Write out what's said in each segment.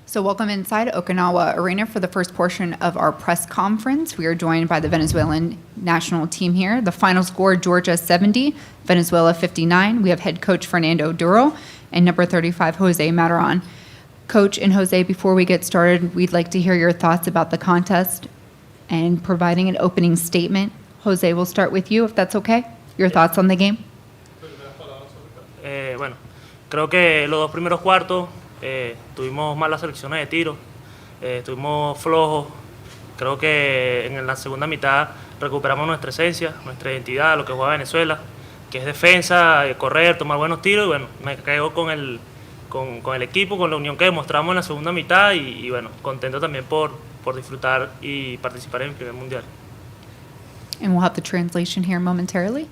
So welcome inside Okinawa Arena for the first portion of our press conference. We are joined by the Venezuelan national team here. The final score, Georgia 70, Venezuela 59. We have head coach Fernando Duro and number 35, Jose Mataron. Coach and Jose, before we get started, we'd like to hear your thoughts about the contest and providing an opening statement. Jose, we'll start with you, if that's okay. Your thoughts on the game? Bueno, creo que los dos primeros cuartos tuvimos malas selecciones de tiro, estuvimos flojos. Creo que en la segunda mitad recuperamos nuestra esencia, nuestra identidad, lo que juega Venezuela, que es defensa, correr, tomar buenos tiros. Y bueno, me caigo con el equipo, con la unión que demostramos en la segunda mitad y bueno, contento también por disfrutar y participar en el primer mundial. And we'll have the translation here momentarily.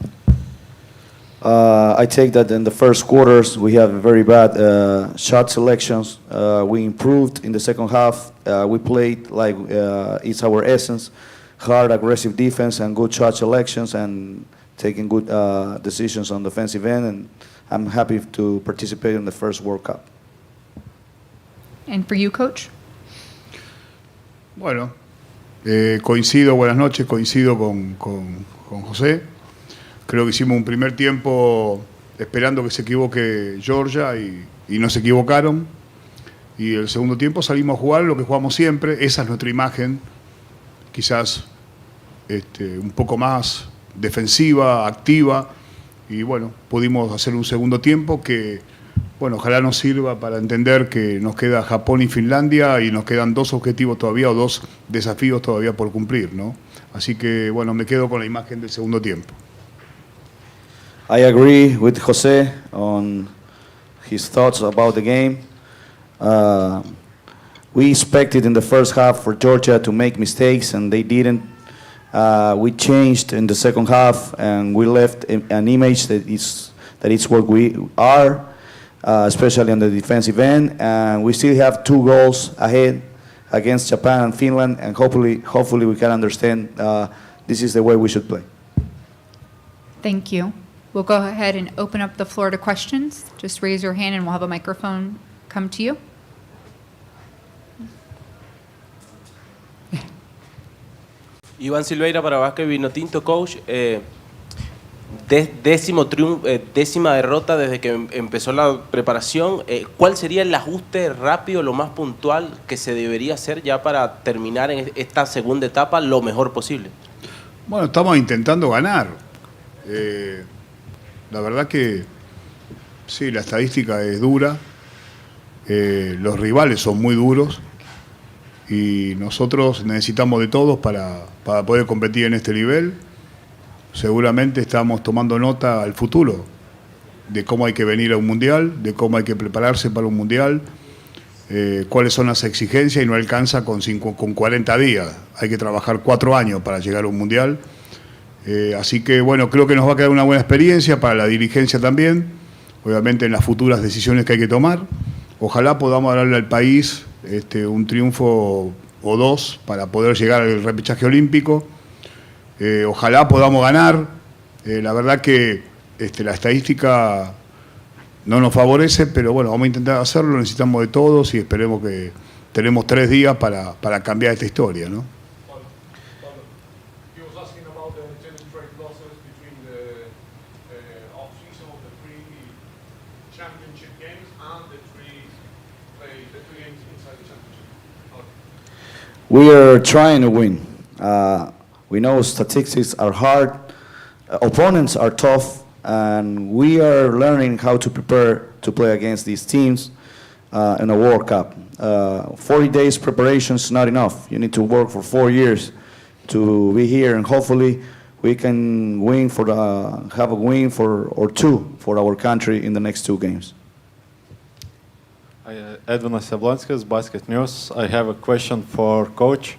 I take that in the first quarters we have very bad shot selections. We improved in the second half. We played like it's our essence, hard, aggressive defense and good shot selections and taking good decisions on the defensive end. And I'm happy to participate in the first World Cup. And for you, Coach? Bueno, coincido, buenas noches, coincido con José. Creo que hicimos un primer tiempo esperando que se equivoque Georgia y no se equivocaron. Y el segundo tiempo salimos a jugar lo que jugamos siempre. Esa es nuestra imagen, quizás un poco más defensiva, activa. Y bueno, pudimos hacer un segundo tiempo que, bueno, ojalá nos sirva para entender que nos queda Japón y Finlandia y nos quedan dos objetivos todavía o dos desafíos todavía por cumplir, ¿no? Así que, bueno, me quedo con la imagen del segundo tiempo. I agree with Jose on his thoughts about the game. We expected in the first half for Georgia to make mistakes, and they didn't. We changed in the second half, and we left an image that it's what we are, especially on the defensive end. And we still have 2 goals ahead against Japan and Finland, and hopefully we can understand this is the way we should play. Thank you. We'll go ahead and open up the floor to questions. Just raise your hand and we'll have a microphone come to you. Iván Silveira para Vázquez Vinotinto, coach. Décima derrota desde que empezó la preparación. ¿Cuál sería el ajuste rápido, lo más puntual que se debería hacer ya para terminar en esta segunda etapa lo mejor posible? Bueno, estamos intentando ganar. La verdad que sí, la estadística es dura, los rivales son muy duros y nosotros necesitamos de todos para poder competir en este nivel. Seguramente estamos tomando nota al futuro de cómo hay que venir a un mundial, de cómo hay que prepararse para un mundial, cuáles son las exigencias y no alcanza con 40 días. Hay que trabajar 4 años para llegar a un mundial. Así que, bueno, creo que nos va a quedar una buena experiencia para la dirigencia también, obviamente en las futuras decisiones que hay que tomar. Ojalá podamos darle al país un triunfo o 2 para poder llegar al repechaje olímpico. Ojalá podamos ganar. La verdad que la estadística no nos favorece, pero bueno, vamos a intentar hacerlo, necesitamos de todos y esperemos que tenemos 3 días para cambiar esta historia, ¿no? We are trying to win. We know statistics are hard, opponents are tough, and we are learning how to prepare to play against these teams in a World Cup. 40 days preparation is not enough. You need to work for 4 years to be here, and hopefully we can win have a win or 2 for our country in the next 2 games. Edwin Jablonskis, Basket News. I have a question for Coach.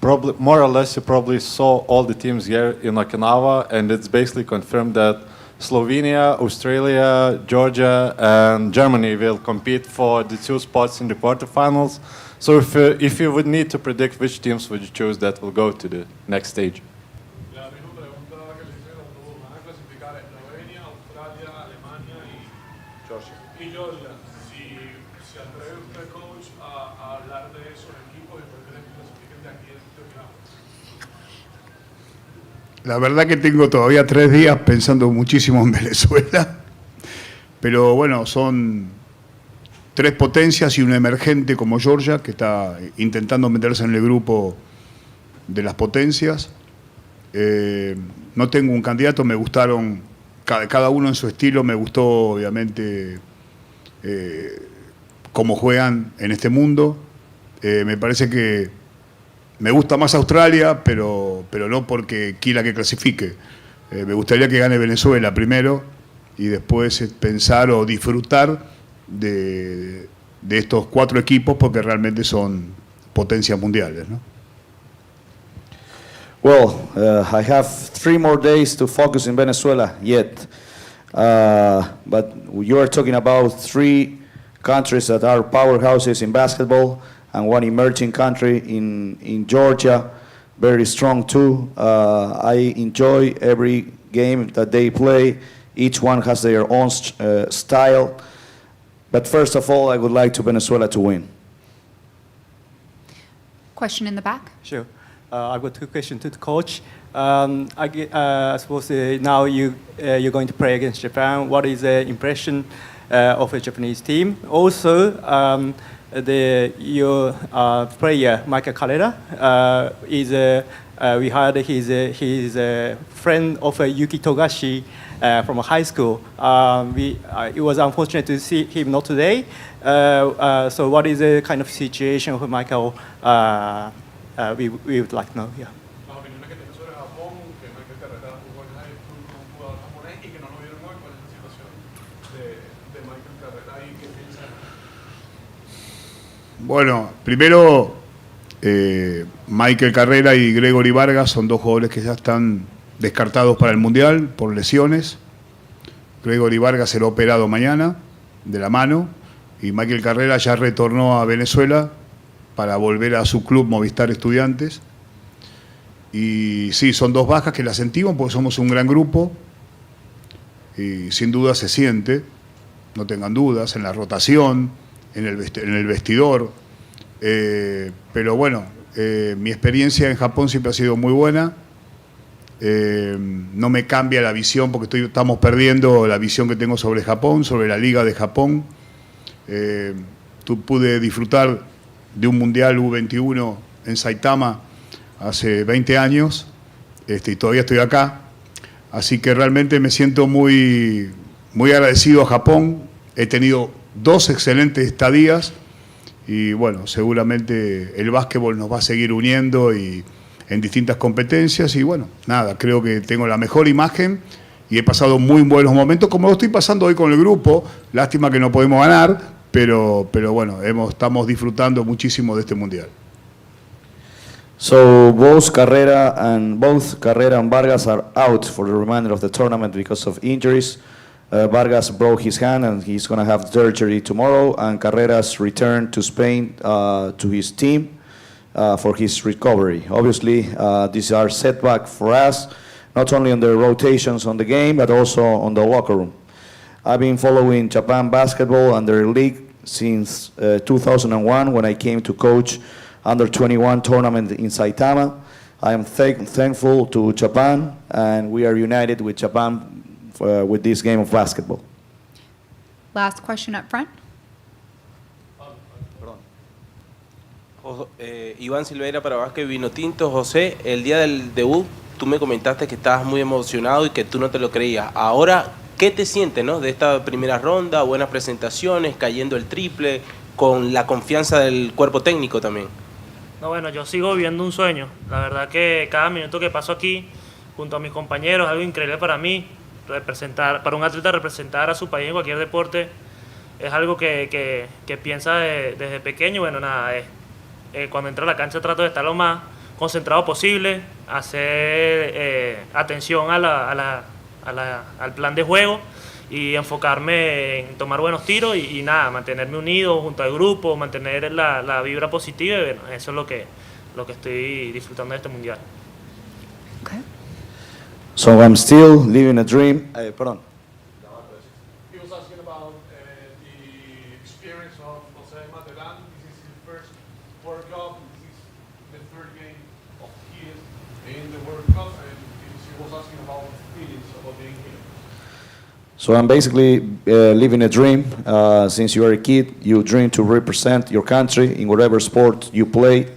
Probably, more or less, you probably saw all the teams here in Okinawa, and it's basically confirmed that Slovenia, Australia, Georgia, and Germany will compete for the 2 spots in the quarterfinals. So if you would need to predict which teams would you choose that will go to the next stage? ¿Se atreve usted, coach, a hablar de esos equipos después de que clasifiquen de aquí de Okinawa? La verdad que tengo todavía 3 días pensando muchísimo en Venezuela, pero bueno, son 3 potencias y un emergente como Georgia, que está intentando meterse en el grupo de las potencias. No tengo un candidato, me gustaron, cada uno en su estilo, me gustó obviamente cómo juegan en este mundo. Me parece que me gusta más Australia, pero no porque quiera que clasifique. Me gustaría que gane Venezuela primero y después pensar o disfrutar de estos 4 equipos porque realmente son potencias mundiales, ¿no? Well, I have 3 more days to focus in Venezuela yet. But you are talking about 3 countries that are powerhouses in basketball and one emerging country in Georgia, very strong too. I enjoy every game that they play. Each one has their own style. But first of all, I would like to Venezuela to win. Question in the back. Sure. I've got 2 questions to the coach. I suppose now you're going to play against Japan. What is the impression of the Japanese team? Also, your player Michael Carrera we heard he's a friend of Yuki Togashi from high school. It was unfortunate to see him not today. So what is the kind of situation of Michael? We would like to know. Yeah. Las opiniones que tiene sobre Japón, que Michael Carrera jugó en high school con un jugador japonés y que no lo vieron hoy. ¿Cuál es la situación de Michael Carrera y qué piensa? Bueno, primero, Michael Carrera y Gregory Vargas son 2 jugadores que ya están descartados para el Mundial por lesiones. Gregory Vargas será operado mañana de la mano y Michael Carrera ya retornó a Venezuela para volver a su club Movistar Estudiantes. Y sí, son 2 bajas que las sentimos porque somos un gran grupo y sin duda se siente, no tengan dudas, en la rotación, en el vestidor. Pero bueno, mi experiencia en Japón siempre ha sido muy buena. No me cambia la visión porque estamos perdiendo la visión que tengo sobre Japón, sobre la Liga de Japón. Pude disfrutar de un Mundial U21 en Saitama hace 20 años y todavía estoy acá. Así que realmente me siento muy, muy agradecido a Japón. He tenido 2 excelentes estadías y bueno, seguramente el básquetbol nos va a seguir uniendo y en distintas competencias y bueno, nada, creo que tengo la mejor imagen y he pasado muy buenos momentos como lo estoy pasando hoy con el grupo. Lástima que no podemos ganar, pero bueno, estamos disfrutando muchísimo de este Mundial. So both Carrera and Vargas are out for the remainder of the tournament because of injuries. Vargas broke his hand and he's going to have surgery tomorrow, and Carrera's return to Spain to his team for his recovery. Obviously, these are setbacks for us, not only on the rotations on the game, but also on the locker room. I've been following Japan basketball and their league since 2001 when I came to coach under 21 tournament in Saitama. I am thankful to Japan, and we are united with Japan with this game of basketball. Last question up front. Iván Silveira para Básquet Vino Tinto. José, el día del debut tú me comentaste que estabas muy emocionado y que tú no te lo creías. Ahora, ¿qué te sientes, no, de esta primera ronda? Buenas presentaciones, cayendo el triple, con la confianza del cuerpo técnico también. No, bueno, yo sigo viviendo un sueño. La verdad que cada minuto que paso aquí junto a mis compañeros es algo increíble para mí. Para un atleta representar a su país en cualquier deporte es algo que piensa desde pequeño. Bueno, nada, cuando entro a la cancha trato de estar lo más concentrado posible, hacer atención al plan de juego y enfocarme en tomar buenos tiros y nada, mantenerme unido junto al grupo, mantener la vibra positiva y bueno, eso es lo que estoy disfrutando de este mundial. Okay. So I'm still living a dream. Pardon. He was asking about the experience of Jose Materan. This is his first World Cup. This is the third game of his in the World Cup, and he was asking about feelings about being here. So I'm basically living a dream. Since you are a kid, you dream to represent your country in whatever sport you play.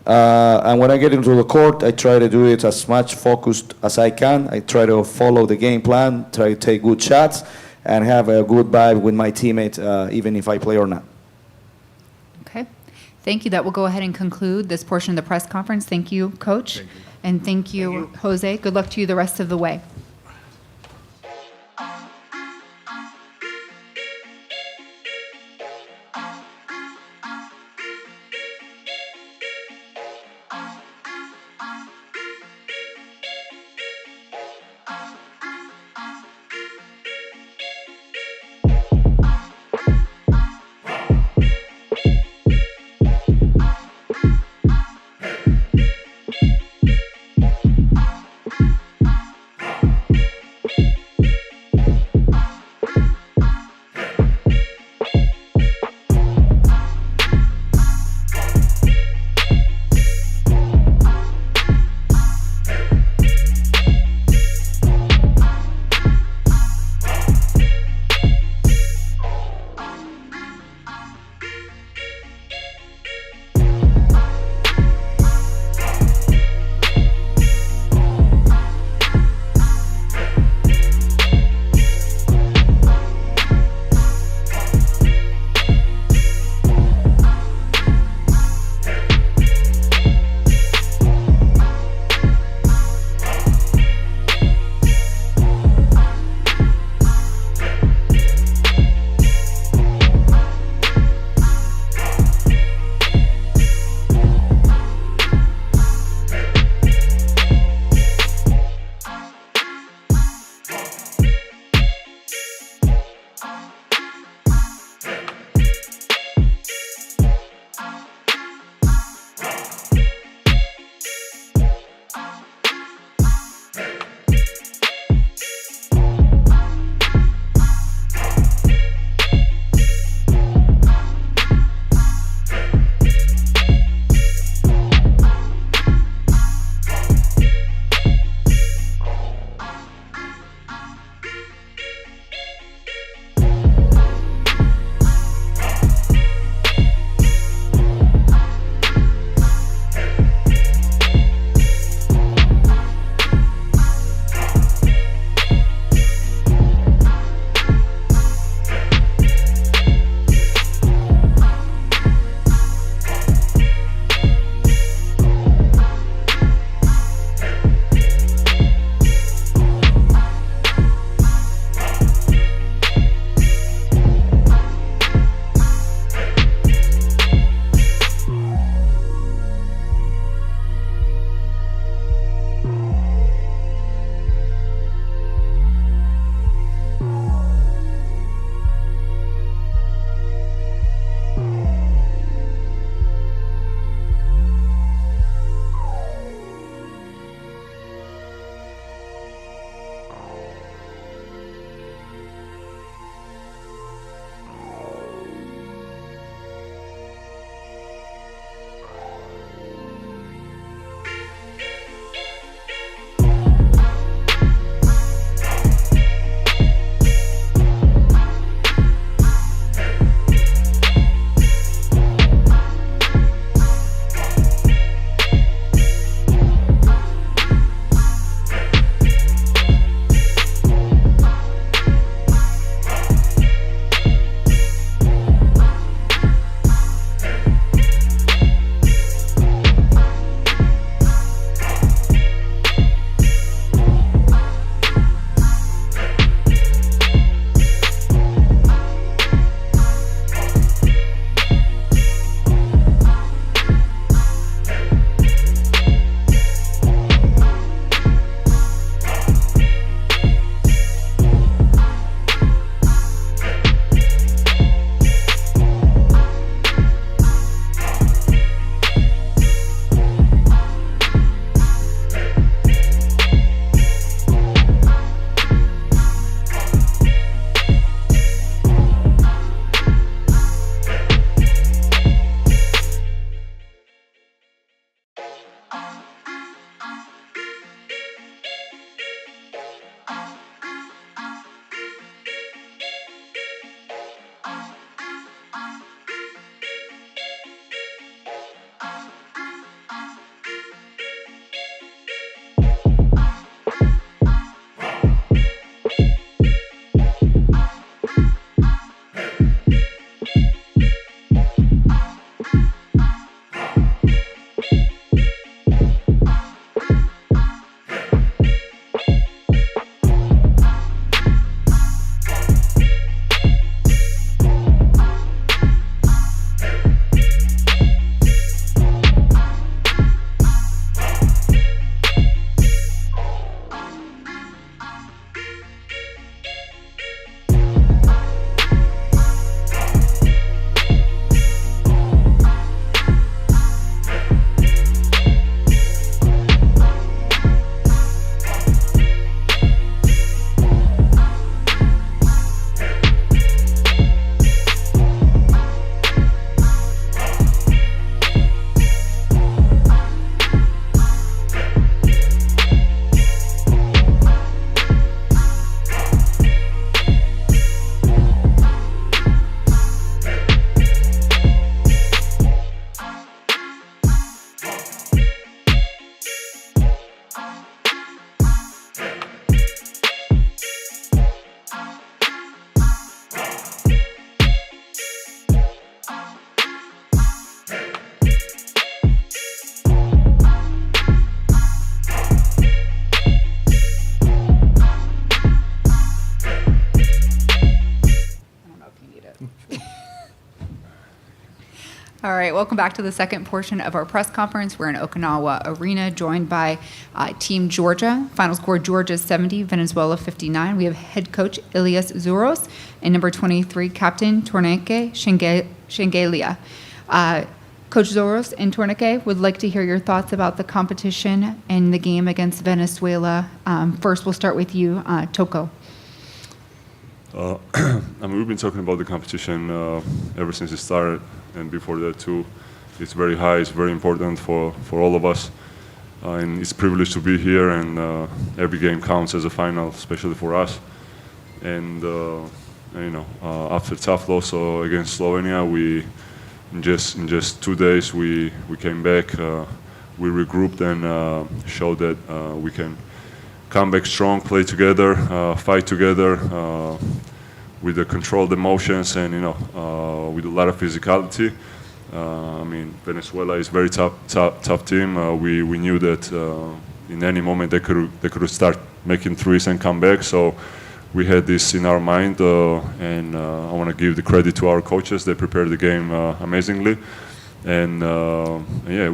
And when I get into the court, I try to do it as much focused as I can. I try to follow the game plan, try to take good shots, and have a good vibe with my teammate, even if I play or not. Okay. Thank you. That will go ahead and conclude this portion of the press conference. Thank you, Coach. Thank you. And thank you, Jose. Good luck to you the rest of the way. All right, welcome back to the second portion of our press conference. We're in Okinawa Arena, joined by Team Georgia. Final score, Georgia 70, Venezuela 59. We have head coach Ilias Zouros and number 23, Captain Torneke Shengelia. Coach Zouros and Torneke, would like to hear your thoughts about the competition and the game against Venezuela. First, we'll start with you, Toko. We've been talking about the competition ever since it started, and before that too. It's very high, it's very important for all of us, and it's a privilege to be here, and every game counts as a final, especially for us. And after tough loss against Slovenia, in just 2 days we came back, we regrouped and showed that we can come back strong, play together, fight together, with the controlled emotions and with a lot of physicality. Venezuela is a very tough team. We knew that in any moment they could start making threes and come back. So we had this in our mind, and I want to give the credit to our coaches. They prepared the game amazingly, and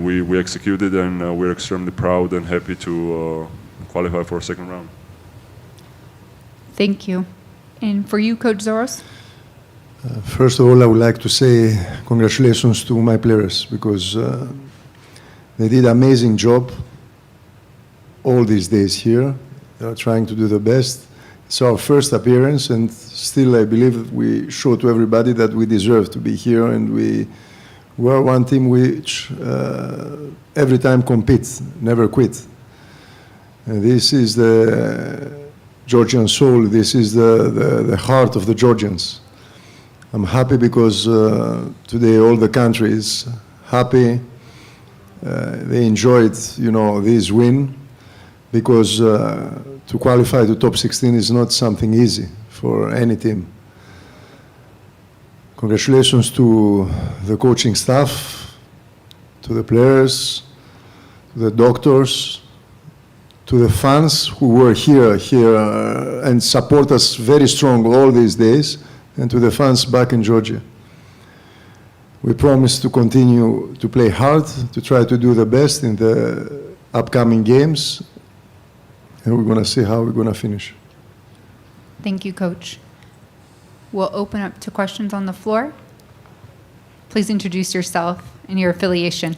we executed, and we're extremely proud and happy to qualify for a second round. Thank you. And for you, Coach Zouros? First of all, I would like to say congratulations to my players, because they did an amazing job all these days here. They are trying to do the best. It's our first appearance, and still I believe we show to everybody that we deserve to be here, and we are one team which every time competes, never quit. And this is the Georgian soul. This is the heart of the Georgians. I'm happy because today all the country is happy. They enjoyed, this win, because to qualify to top 16 is not something easy for any team. Congratulations to the coaching staff, to the players, to the doctors, to the fans who were here and support us very strong all these days, and to the fans back in Georgia. We promise to continue to play hard, to try to do the best in the upcoming games, and we're going to see how we're going to finish. Thank you, Coach. We'll open up to questions on the floor. Please introduce yourself and your affiliation.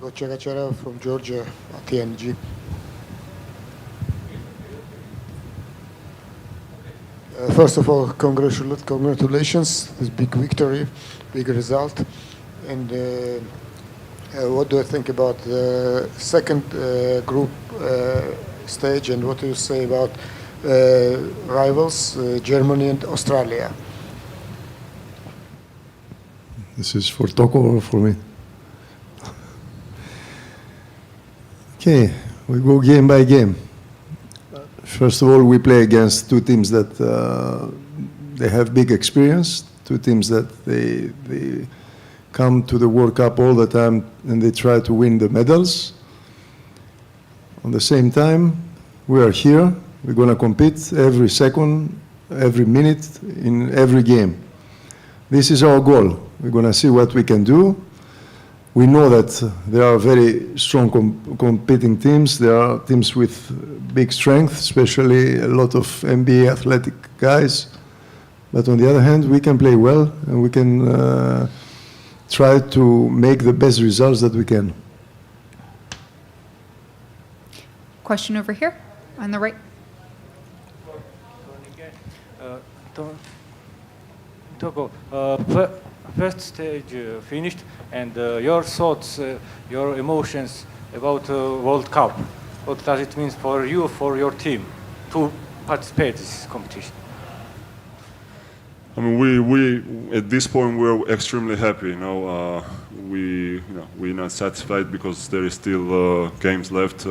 Gachara from Georgia, TNG. First of all, congratulations, this big victory, big result. And what do I think about the second group stage, and what do you say about rivals, Germany and Australia? This is for Toko or for me? Okay, we go game by game. First of all, we play against two teams that they have big experience, two teams that they come to the World Cup all the time and they try to win the medals. On the same time, we are here. We're going to compete every second, every minute, in every game. This is our goal. We're going to see what we can do. We know that there are very strong competing teams. There are teams with big strength, especially a lot of NBA athletic guys. But on the other hand, we can play well, and we can try to make the best results that we can. Question over here on the right. Toko, first stage finished, and your thoughts, your emotions about World Cup. What does it mean for you, for your team, to participate in this competition? We at this point we're extremely happy. We're not satisfied because there is still games left.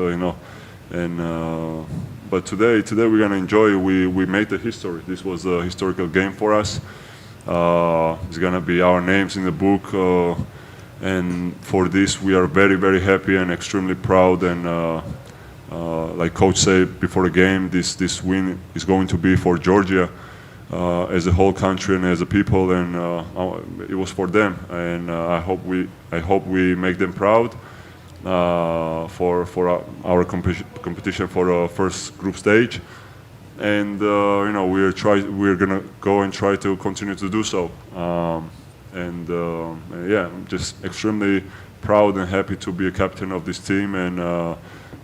But today we're gonna enjoy. We made the history. This was a historical game for us. It's gonna be our names in the book, and for this we are very, very happy and extremely proud. And like Coach said before the game, this win is going to be for Georgia as a whole country and as a people, and it was for them. And I hope we make them proud for our competition for our first group stage. And we're gonna go and try to continue to do so. Yeah, I'm just extremely proud and happy to be a captain of this team and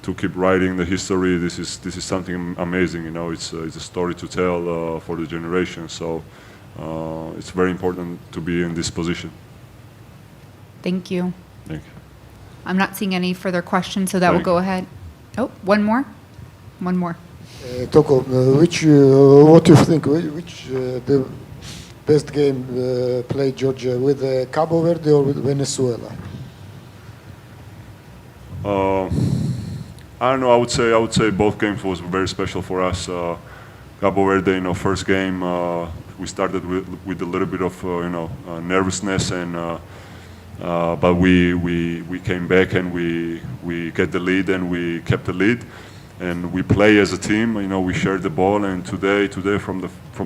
to keep writing the history. This is something amazing. It's a story to tell for the generation. So it's very important to be in this position. Thank you. Thank you. I'm not seeing any further questions, so that will Thank go ahead. Oh, one more. Toko, what do you think? Which the best game played Georgia with Cabo Verde or with Venezuela? I don't know. I would say both games was very special for us. Cabo Verde, first game we started with a little bit of nervousness, and but we came back and we get the lead and we kept the lead, and we play as a team. We shared the ball, and today from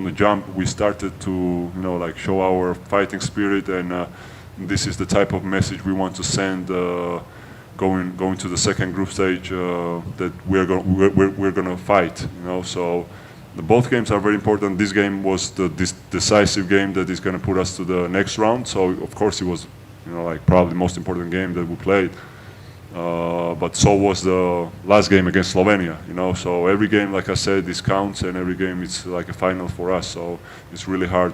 the jump we started to show our fighting spirit, and this is the type of message we want to send. Going to the second group stage, that we're gonna fight. So both games are very important. This game was the decisive game that is gonna put us to the next round. So of course it was, probably the most important game that we played. But so was the last game against Slovenia. So every game, like I said, this counts, and every game is like a final for us. So it's really hard.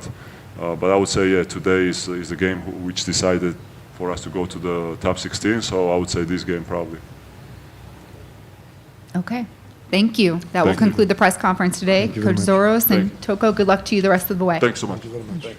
But I would say, yeah, today is the game which decided for us to go to the top 16, so I would say this game probably. Okay. Thank you. That will conclude the press conference today. Coach Zoros and Toko, good luck to you the rest of the way. Thanks so much. Thank you very much.